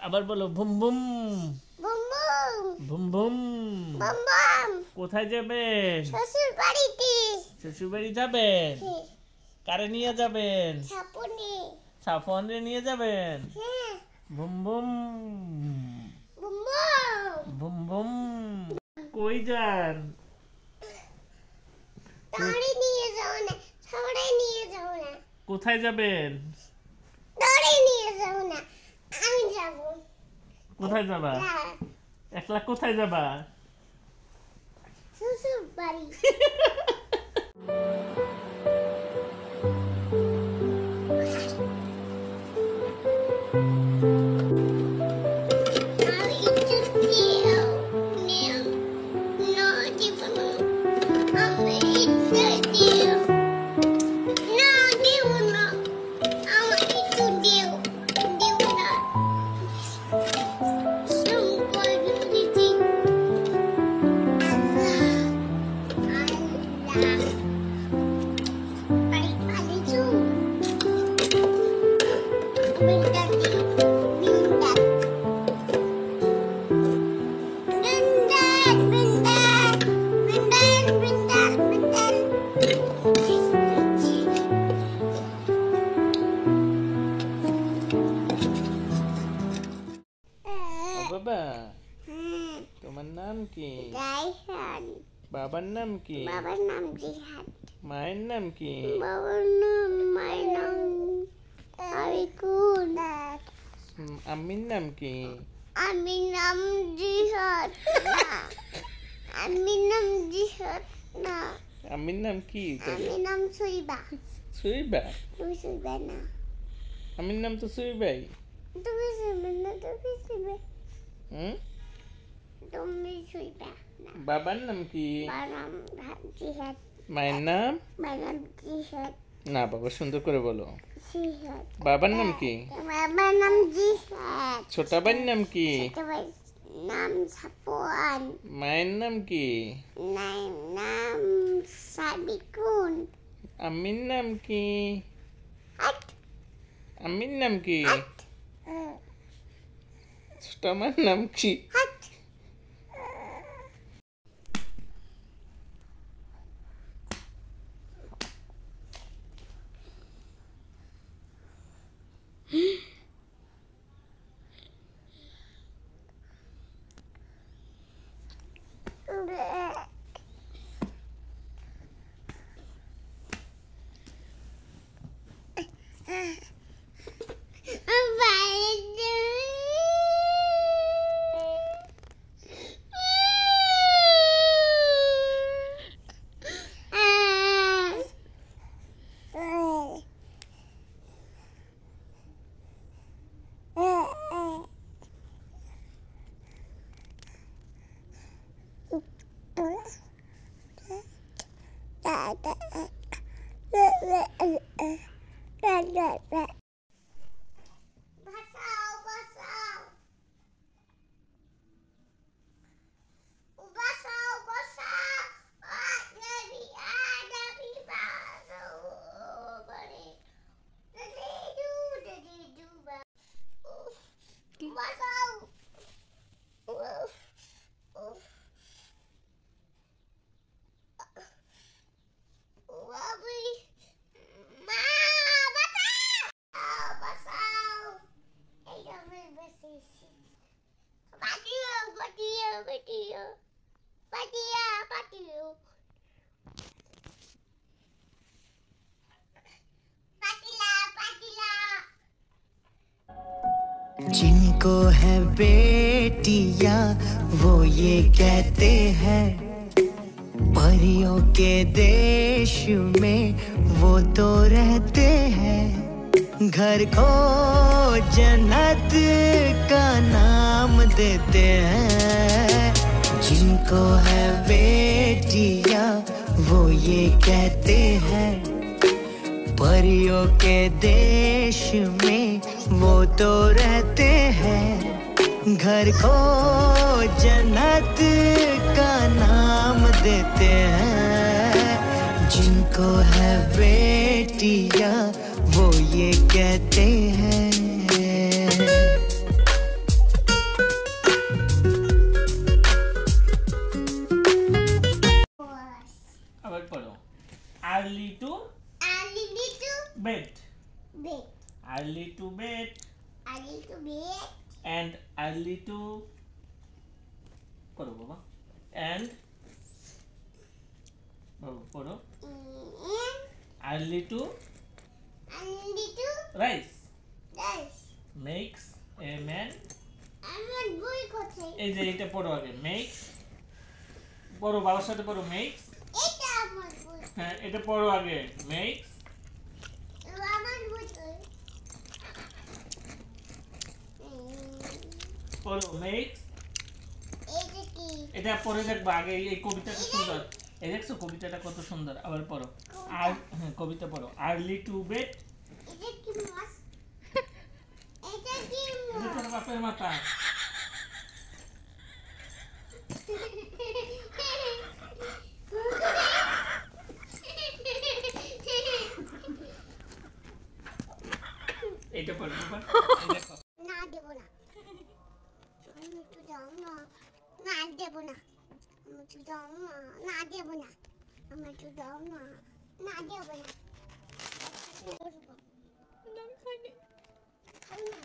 আবার বলো boom boom boom boom boom boom boom boom. কোথায় যাবেন? শ্বশুর বাড়িতে। শ্বশুর বাড়ি যাবেন? কারে নিয়ে যাবেন? ছাপুনি। সাফওয়ানরে নিয়ে যাবেন? হ্যাঁ। Boom boom boom boom boom boom. কই যান? দড়ি নিয়ে যাও না, সবাই নিয়ে যাও না। কোথায় যাবেন? দড়ি নিয়ে যাও না, আমি যাব। কোথায় যাবা? একলা কোথায় যাবা? শ্বশুর বাড়ি। বাবা তোমার নাম কি? রায়হান। বাবার নাম কি? বাবার নাম জিহাদ। মায়ের নাম কি? বাবার নাম মায়ের নাম আরিকুন। আম্মির নাম কি? আমি নাম জিহাদ না। আমি নাম জিহাদ না। আম্মির নাম কি? আমি নাম সুইবা। সুইবা? তুমি সুইবা না। আম্মির নাম তো সুইবাই। তুমি সুইবা না, তুমি সুইবা। হুম? তুমি সুইবা না। বাবার নাম কি? বাবার নাম জিহাদ। মায়ের নাম? মায়ের নাম জিহাদ। না বাবা, সুন্দর করে বলো। জিহাদ। বাবার নাম কি? বাবার নাম জিহাদ। ছোট ভাইয়ের নাম কি? ছোট ভাইয়ের নাম সাফওয়ান। মায়ের নাম কি? মায়ের নাম সাবিকুন। আম্মির নাম কি? হাট আম্মির নাম কি? হাট ছোট আমার নাম কি? হাট। जिनको है बेटियां वो ये कहते हैं परियों के देश में वो तो रहते हैं, घर को जन्नत का नाम देते हैं। जिनको है बेटियां वो ये कहते हैं परियों के देश में वो तो रहते हैं, घर को जन्नत का नाम देते हैं। जिनको है बेटियां वो ये कहते हैं আবার পড়ো early to bed early to bed and early to পড়ো বাবা and বাবা পড়ো early to rise makes a man এই যে এটা পড়ো আগে makes পড়ো বাবার সাথে পড়ো makes হ্যাঁ এটা পড়ো আগে makes পড়ো makes এটা পড়ে দেখবা আগে এই কবিতাটা সুন্দর এই দেখছো কবিতাটা কত সুন্দর আবার পড়ো আর হ্যাঁ কবিতা পড়ো early to bed এটা তোর বাপের মাথা এটা পড়ো বাবা এই দেখো না দেব না আমি একটু দাও না না দেব না আমি একটু দাও না না দেব না আমি একটু দাও না না দেব না খাই না